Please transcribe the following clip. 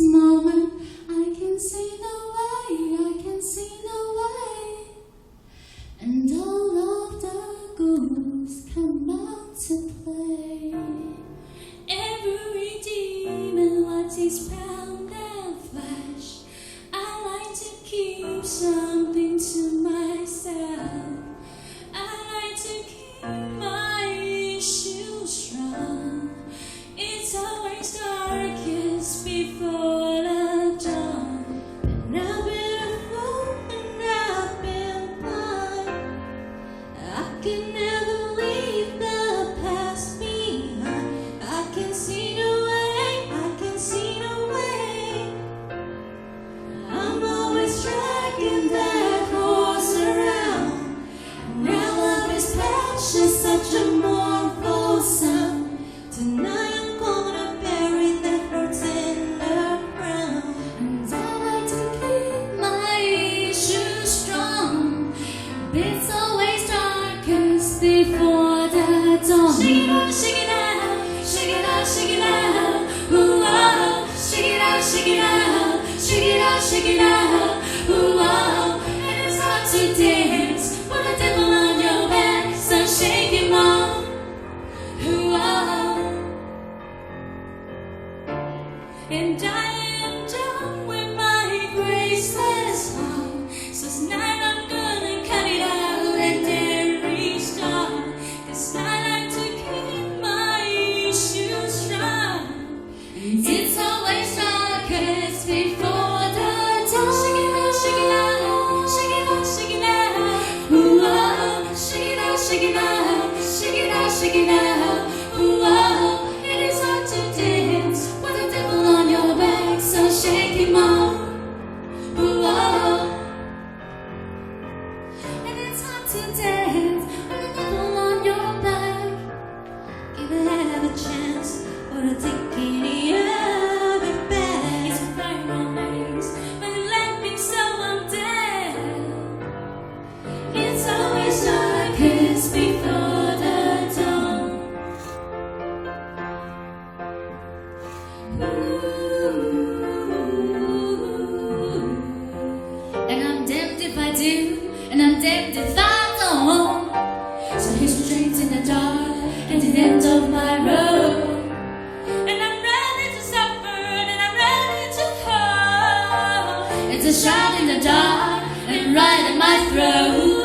moment I can see no way, I can see no way. And all of the ghouls come out to play. Every demon wants his pound of flesh. I like to keep something to myself. I like to keep my issues strong. It's always darkest before the dawn. And I've been a fool and I've been blind. I can never leave the past behind. I can see no way, I can see no way. I'm always dragging that horse around. Now love is passion, such a mournful sound. Tonight I'm gonna bury the hurts in the ground. And I like to keep my issues strong. It's always darkest before the dawn. Shake it out, shake it out, shake it out, shake it out. Ooh, oh, shake it out, shake it out, shake it out, shake it out. Ooh, oh, and it's hard to dance with a devil on your back, so shake him off. Ooh, oh. And I am done with my graceless heart. So tonight I'm gonna cut it out and then restart. 'Cause I like to keep my issues strong. It's always darkest before the dawn. Shake it out, shake it out, shake it out, shake it out. Ooh, oh, shake it out, shake it out, shake it out, shake it out. Ooh, oh, it is hard to dance with the devil on your back, so shake him off. Ooh, oh, and it's hard to dance with the devil on your back. Give it a chance for the taking of it back. It's a fine romance, but you left me so I'm dead. It's always darkest before the dawn. And I'm damned if I do, and I'm damned if I don't. So here's straight in the dark at the end of my road. And I'm ready to suffer, and I'm ready to hurt. It's a shot in the dark and right in my throat.